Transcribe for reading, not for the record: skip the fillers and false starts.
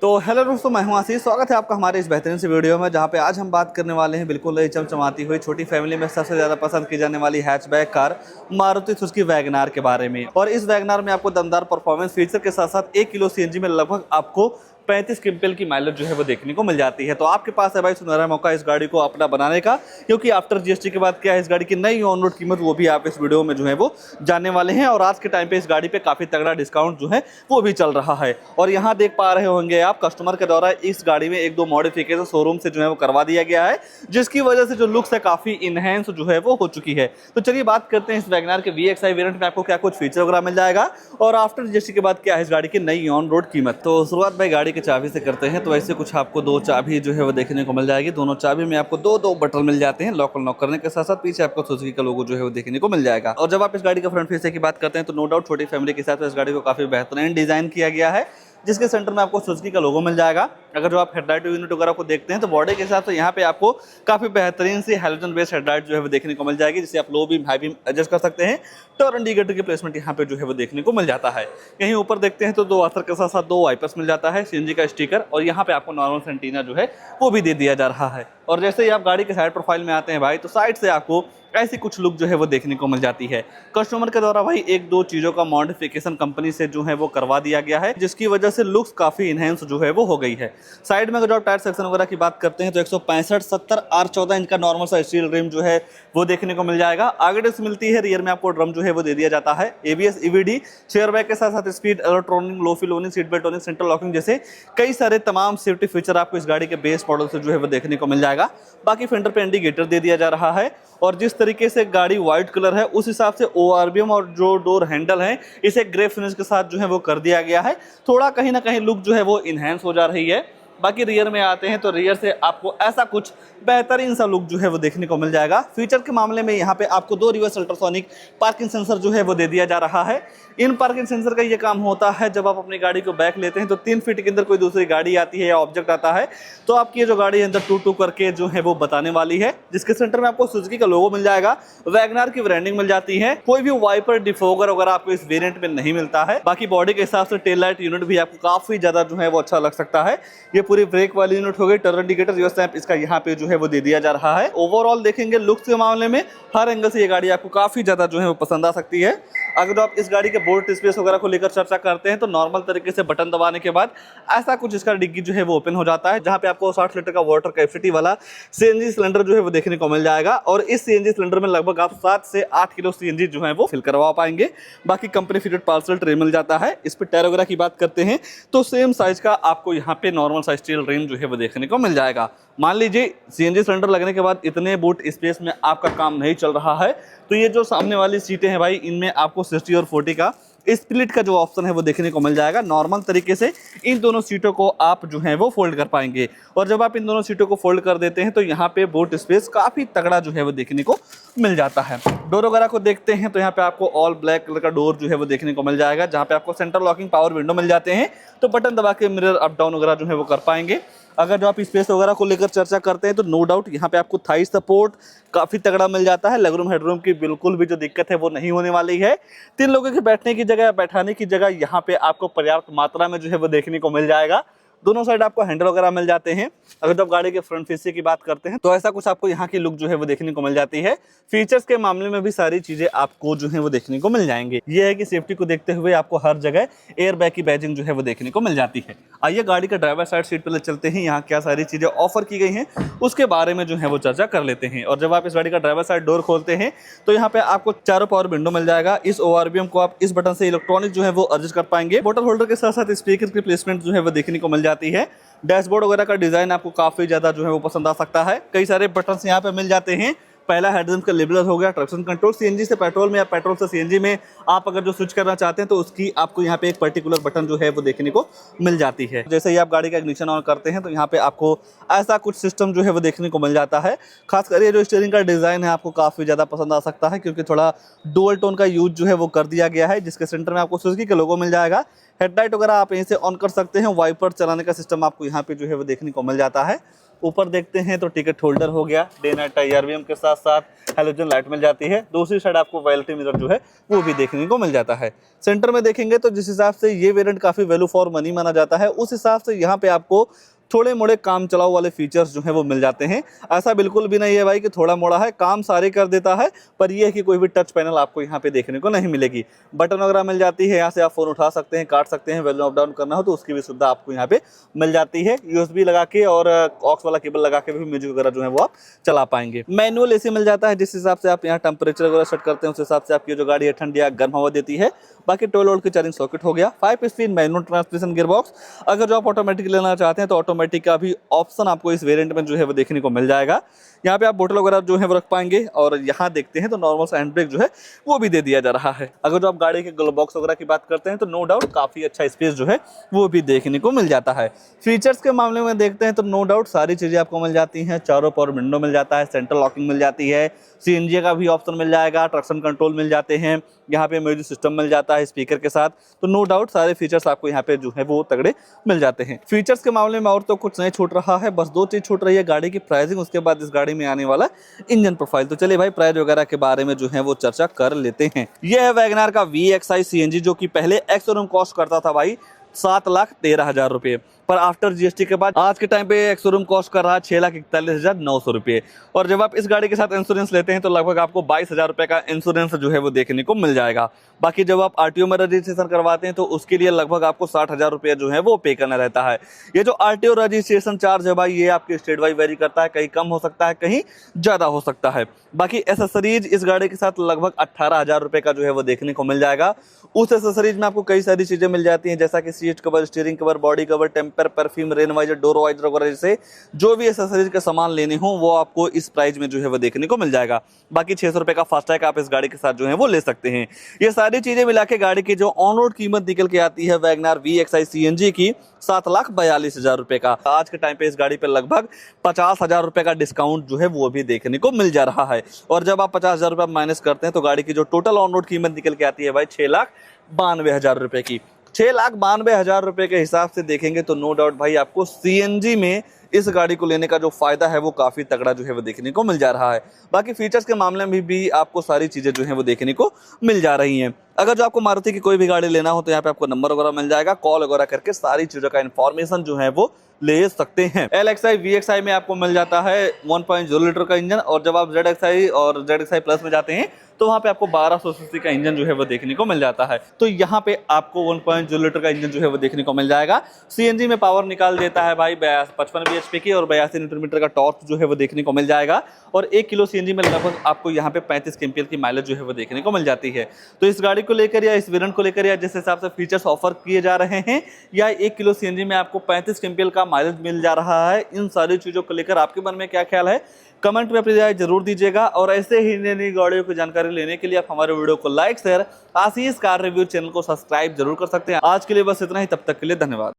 तो हेलो दोस्तों, मैं हूं आशीष। स्वागत है आपका हमारे इस बेहतरीन से वीडियो में, जहां पे आज हम बात करने वाले हैं बिल्कुल नई चमचमाती हुई छोटी फैमिली में सबसे ज़्यादा पसंद की जाने वाली hatchback car Maruti Suzuki Wagon R के बारे में। और इस वैगनार में आपको दमदार परफॉर्मेंस फीचर के साथ साथ 1 किलो सीएनजी में लगभग आपको 35 क्विंटल की माइलेज जो है वो देखने को मिल जाती है। तो आपके पास है भाई सुनहरा मौका इस गाड़ी को अपना बनाने का, क्योंकि आफ्टर जीएसटी के बाद क्या है इस गाड़ी की नई ऑन रोड कीमत वो भी आप इस वीडियो में जो है वो जानने वाले हैं। और आज के टाइम पे इस गाड़ी पे काफ़ी तगड़ा डिस्काउंट जो है वो भी चल रहा है। और यहाँ देख पा रहे होंगे आप कस्टमर के द्वारा इस गाड़ी में एक दो मॉडिफिकेशन शोरूम से जो है वो करवा दिया गया है, जिसकी वजह से जो लुक्स है काफ़ी इनहेंस जो है वो हो चुकी है। तो चलिए बात करते हैं इस वैगनार के VXI वेरिएंट में आपको क्या कुछ फीचर वगैरह मिल जाएगा और आफ्टर जीएसटी के बाद क्या है इस गाड़ी की नई ऑन रोड कीमत। तो शुरुआत भाई गाड़ी की चाबी से करते हैं। तो ऐसे कुछ आपको दो चाबी जो है वो देखने को मिल जाएगी। दोनों चाबी में आपको दो बटन मिल जाते हैं। लॉक अनलॉक करने के साथ साथ पीछे आपको सुजुकी का लोगो जो है वो देखने को मिल जाएगा। और जब आप इस गाड़ी के फ्रंट फेस की बात करते हैं तो नो डाउट छोटी फैमिली के साथ इस गाड़ी को काफी बेहतरीन डिजाइन किया गया है, जिसके सेंटर में आपको सुजुकी का लोगो मिल जाएगा। अगर जो आप हेडलाइट यूनिट वगैरह को देखते हैं तो बॉडी के हिसाब से यहाँ पे आपको काफी बेहतरीन सी हैलोजन बेस्ड हेडलाइट जो है वो देखने को मिल जाएगी, जिसे आप low beam high beam adjust कर सकते हैं। टर्न इंडिकेटर की प्लेसमेंट यहाँ पे जो है वो देखने को मिल जाता है। कहीं ऊपर देखते हैं तो दो आसर के साथ साथ दो वाइपर्स मिल जाता है, सीएनजी का स्टिकर, और यहाँ पे आपको नॉर्मल सेंटीना जो है वो भी दे दिया जा रहा है। और जैसे ही आप गाड़ी के साइड प्रोफाइल में आते हैं भाई, तो साइड से आपको ऐसी कुछ लुक जो है वो देखने को मिल जाती है। कस्टमर के द्वारा भाई एक दो चीजों का मॉडिफिकेशन कंपनी से जो है वो करवा दिया गया है, जिसकी वजह से लुक्स काफी इनहेंस जो है वो हो गई है। साइड में अगर आप टायर सेक्शन वगैरह की बात करते हैं तो 165/70 R14 इंच का नॉर्मल सा स्टील रिम जो है वो देखने को मिल जाएगा। आगे डिस्क मिलती है, रियर में आपको ड्रम जो है वो दे दिया जाता है। ABS EVD चेयर बैग के साथ साथ speed electronic low feel loaning seat belt toning central locking जैसे कई सारे तमाम सेफ्टी फीचर आपको इस गाड़ी के बेस मॉडल से जो है वो देखने को मिल जाएगा। बाकी फेंडर पे इंडिकेटर दे दिया जा रहा है। और जिस तरीके से गाड़ी व्हाइट कलर है उस हिसाब से ORBM और जो डोर हैंडल है इसे ग्रे फिनिश के साथ जो है वो कर दिया गया है। थोड़ा कहीं ना कहीं लुक जो है वो इनहेंस हो जा रही है। बाकी रियर में आते हैं तो रियर से आपको ऐसा कुछ बेहतरीन सा लुक जो है वो देखने को मिल जाएगा। फीचर के मामले में यहाँ पे आपको 2 रिवर्स अल्ट्रासोनिक पार्किंग सेंसर जो है वो दे दिया जा रहा है। इन पार्किंग सेंसर का ये काम होता है, जब आप अपनी गाड़ी को बैक लेते हैं तो 3 फीट के अंदर कोई दूसरी गाड़ी आती है या ऑब्जेक्ट आता है तो आपकी ये जो गाड़ी अंदर टू टू करके जो है वो बताने वाली है। जिसके सेंटर में आपको सुजुकी का लोगो मिल जाएगा, वैगनार की ब्रांडिंग मिल जाती है। कोई भी वाइपर डिफोगर वगैरह आपको इस वेरिएंट में नहीं मिलता है। बाकी बॉडी के हिसाब से टेल लाइट यूनिट भी आपको काफी ज्यादा जो है वो अच्छा लग सकता है। ये पूरी ब्रेक वाली यूनिट हो गई। टर्न इंडिकेटर रिवर्स लैंप इसका यहाँ पे जो है वो दे दिया जा रहा है। ओवरऑल देखेंगे लुक्स के मामले में हर एंगल से ये गाड़ी आपको काफी ज्यादा जो है वो पसंद आ सकती है। अगर आप इस गाड़ी के बोर्ड स्पेस वगैरह को लेकर चर्चा करते हैं तो नॉर्मल तरीके से बटन दबाने के बाद ऐसा कुछ इसका डिग्गी जो है वो ओपन हो जाता है, जहां पे आपको 60 लीटर का वाटर कैपेसिटी वाला सीएनजी सिलेंडर जो है वो देखने को मिल जाएगा। और इस सीएनजी सिलेंडर में लगभग आप 7 से 8 किलो सीएनजी जो है वो फिल करवा पाएंगे। बाकी कंपनी फिटेड पार्सल ट्रे मिल जाता है। इस पर टायर वगैरह की बात करते हैं तो सेम साइज का आपको यहाँ पे नॉर्मल साइज स्टील रिम जो है वो देखने को मिल जाएगा। मान लीजिए सीएनजी सिलेंडर लगने के बाद इतने बूट स्पेस में आपका काम नहीं चल रहा है तो ये जो सामने वाली सीटें हैं भाई, इनमें आपको 60 और 40 का स्प्लिट का जो ऑप्शन है वो देखने को मिल जाएगा। नॉर्मल तरीके से इन दोनों सीटों को आप जो है वो फोल्ड कर पाएंगे। और जब आप इन दोनों सीटों को फोल्ड कर देते हैं तो यहाँ पे बूट स्पेस काफी तगड़ा जो है वो देखने को मिल जाता है। डोर वगैरह को देखते हैं तो यहाँ पे आपको ऑल ब्लैक कलर का डोर जो है वो देखने को मिल जाएगा, जहाँ पे आपको सेंटर लॉकिंग पावर विंडो मिल जाते हैं। तो बटन दबा के मिरर अप डाउन वगैरह जो है वो कर पाएंगे। अगर जो आप स्पेस वगैरह को लेकर चर्चा करते हैं तो नो डाउट यहाँ पे आपको थाई सपोर्ट काफी तगड़ा मिल जाता है। लेगरूम हेडरूम की बिल्कुल भी जो दिक्कत है वो नहीं होने वाली है। 3 लोगों के बैठने की जगह, बैठाने की जगह यहाँ पे आपको पर्याप्त मात्रा में जो है वो देखने को मिल जाएगा। दोनों साइड आपको हैंडल वगैरह मिल जाते हैं। अगर जब गाड़ी के फ्रंट फेस की बात करते हैं तो ऐसा कुछ आपको यहाँ की लुक जो है वो देखने को मिल जाती है। फीचर्स के मामले में भी सारी चीजें आपको जो है वो देखने को मिल जाएंगे। ये है कि सेफ्टी को देखते हुए आपको हर जगह एयर बैग की बैजिंग जो है वो देखने को मिल जाती है। आइए गाड़ी का ड्राइवर साइड सीट पर चलते हैं, यहाँ क्या सारी चीजें ऑफर की गई हैं उसके बारे में जो है वो चर्चा कर लेते हैं। और जब आप इस गाड़ी का ड्राइवर साइड डोर खोलते हैं तो यहाँ पे आपको चारों पावर विंडो मिल जाएगा। इस ORBM को आप इस बटन से इलेक्ट्रॉनिक जो है वो एडजस्ट कर पाएंगे। बोतल होल्डर के साथ साथ स्पीकर की प्लेसमेंट जो है वो देखने को मिल जाती है। डैशबोर्ड वगैरह का डिजाइन आपको काफी ज्यादा जो है वो पसंद आ सकता है। कई सारे बटन्स यहाँ पे मिल जाते हैं। पहला हेडरूम का लेवलर हो गया, ट्रैक्शन कंट्रोल, सीएनजी से पेट्रोल में या पेट्रोल से सीएनजी में आप अगर जो स्विच करना चाहते हैं तो उसकी आपको यहाँ पे एक पर्टिकुलर बटन जो है वो देखने को मिल जाती है। जैसे ही आप गाड़ी का इग्निशन ऑन करते हैं तो यहाँ पे आपको ऐसा कुछ सिस्टम जो है वो देखने को मिल जाता है। खासकर ये जो स्टीयरिंग का डिजाइन है आपको काफी ज्यादा पसंद आ सकता है, क्योंकि थोड़ा डुअल टोन का यूज जो है वो कर दिया गया है। जिसके सेंटर में आपको सुजुकी का लोगो मिल जाएगा। हेडलाइट वगैरह आप यहीं से ऑन कर सकते हैं। वाइपर चलाने का सिस्टम आपको यहाँ पे जो है वो देखने को मिल जाता है। ऊपर देखते हैं तो टिकट होल्डर हो गया, डे नाइट IRVM के साथ साथ हेलोजन लाइट मिल जाती है। दूसरी साइड आपको वैलिडिटी मिरर जो है वो भी देखने को मिल जाता है। सेंटर में देखेंगे तो जिस हिसाब से ये वेरिएंट काफी वैल्यू फॉर मनी माना जाता है, उस हिसाब से यहाँ पे आपको थोड़े मोड़े काम चलाओ वाले फीचर्स जो हैं वो मिल जाते हैं। ऐसा बिल्कुल भी नहीं है भाई कि थोड़ा मोड़ा है, काम सारे कर देता है, पर यह है कि कोई भी टच पैनल आपको यहाँ पे देखने को नहीं मिलेगी। बटन वगैरह मिल जाती है, यहाँ से आप फोन उठा सकते हैं, काट सकते हैं, वॉल्यूम अप डाउन करना हो तो उसकी भी सुविधा आपको यहाँ पे मिल जाती है। USB लगा के और ऑक्स वाला केबल लगा के भी म्यूजिक वगैरह जो है वो आप चला पाएंगे। मैनुअल AC मिल जाता है, जिस हिसाब से आप यहाँ टेम्परेचर वगैरह सेट करते हैं उस हिसाब से आपकी जो गाड़ी है ठंडी या गर्म हवा देती है। बाकी 12 वोल्ट की चार्जिंग सॉकेट हो गया। 5 स्पीड मैनुअल ट्रांसमिशन गियरबॉक्स। अगर जो आप ऑटोमेटिक लेना चाहते हैं तो ऑटोमेटिक का भी ऑप्शन आपको इस वेरिएंट में जो है वो देखने को मिल जाएगा। यहाँ पे आप बोतल वगैरह जो है वो रख पाएंगे, और यहाँ देखते हैं तो नॉर्मल सा हैंड ब्रेक जो है वो भी दे दिया जा रहा है। अगर जो आप गाड़ी के ग्लोव बॉक्स वगैरह की बात करते हैं तो नो डाउट काफी अच्छा स्पेस जो है वो भी देखने को मिल जाता है। फीचर्स के मामले में देखते हैं तो नो डाउट सारी चीजें आपको मिल जाती हैं। चारों पावर विंडो मिल जाता है, सेंट्रल लॉकिंग मिल जाती है, CNG का भी ऑप्शन मिल जाएगा, ट्रैक्शन कंट्रोल मिल जाते हैं, यहाँ पे म्यूजिक सिस्टम मिल जाता है स्पीकर के साथ। तो नो डाउट सारे फीचर्स आपको यहाँ पे जो है वो तगड़े मिल जाते हैं। फीचर्स के मामले में और तो कुछ नहीं छूट रहा है, बस दो चीज छूट रही है, गाड़ी की प्राइसिंग, उसके बाद इस गाड़ी में आने वाला इंजन प्रोफाइल। तो चलिए भाई प्राइस वगैरह के बारे में जो है वो चर्चा कर लेते हैं। यह है वैगनार का VXI CNG, जो कि पहले एक्स शोरूम कॉस्ट करता था भाई 7,13,000 रुपए, पर आफ्टर GST के बाद आज के टाइम पे एक्स शोरूम कॉस्ट कर रहा है 6,41,900 रुपए। और जब आप इस गाड़ी के साथ इंश्योरेंस लेते हैं तो लगभग आपको 22,000 रुपए का इंश्योरेंस जो है वो देखने को मिल जाएगा। बाकी जब आप RTO में रजिस्ट्रेशन करवाते हैं तो उसके लिए लगभग आपको 60,000 रुपये जो है वो पे करना रहता है। ये जो RTO रजिस्ट्रेशन चार्ज है भाई, ये आपके स्टेट वाइज वेरी करता है, कहीं कम हो सकता है, कहीं ज्यादा हो सकता है। बाकी एसेसरीज इस गाड़ी के साथ लगभग 18,000 रुपए का जो है वो देखने को मिल जाएगा। उस एसेसरीज में आपको कई सारी चीजें मिल जाती हैं, जैसा कि seat cover, steering cover, body cover, temper, perfume, rain visor, door visor वगैरह, जैसे जो भी एसेसरीज के सामान लेने हो वो आपको इस प्राइस में जो है वो देखने को मिल जाएगा। बाकी 600 रुपए का फास्टैग आप इस गाड़ी के साथ जो है वो ले सकते हैं। ये सारी चीजें मिला के गाड़ी की जो ऑन रोड कीमत निकल के आती है वैगनार VXI CNG की 7,42,000 रुपए का। आज के टाइम पे इस गाड़ी पे लगभग 50,000 रुपए का डिस्काउंट जो है वो भी देखने को मिल जा रहा है। और जब आप 50,000 रुपए माइनस करते हैं तो गाड़ी की जो टोटल ऑन रोड कीमत निकल के आती है भाई 6,92,000 रुपए की। 6,92,000 रुपए के हिसाब से देखेंगे तो नो डाउट भाई आपको CNG में इस गाड़ी को लेने का जो फायदा है वो काफी तगड़ा जो है वो देखने को मिल जा रहा है। बाकी फीचर्स के मामले में भी आपको सारी चीजें जो है वो देखने को मिल जा रही हैं। अगर जो आपको मारुति की कोई भी गाड़ी लेना हो तो यहाँ पे आपको नंबर वगैरह मिल जाएगा, कॉल वगैरह करके सारी चीजों का इन्फॉर्मेशन जो है वो ले सकते हैं। LXI VXI में आपको मिल जाता है 1.0 लीटर का इंजन, और जब आप ZXI और ZXI प्लस में जाते हैं तो वहाँ पे आपको 1200 सीसी का इंजन जो है वो देखने को मिल जाता है। तो यहाँ पे आपको 1.0 लीटर का इंजन जो है वो देखने को मिल जाएगा। CNG में पावर निकाल देता है भाई 55 bhp की, और 82 न्यूटन मीटर का टॉर्क जो है वो देखने को मिल जाएगा। और 1 किलो CNG में लगभग आपको यहाँ पे 35 kmpl की माइलेज जो है वो देखने को मिल जाती है। तो इस गाड़ी को लेकर या इस वेरिएंट को लेकर या जिस हिसाब से फीचर्स ऑफर किए जा रहे हैं, या 1 किलो CNG में आपको 35 kmpl का माइलेज मिल जा रहा है, इन सारी चीजों को लेकर आपके मन में क्या ख्याल है, कमेंट में अपनी राय जरूर दीजिएगा। और ऐसे ही नई नई गाड़ियों की जानकारी लेने के लिए आप हमारे वीडियो को लाइक, शेयर, आशीष कार रिव्यू चैनल को सब्सक्राइब जरूर कर सकते हैं। आज के लिए बस इतना ही, तब तक के लिए धन्यवाद।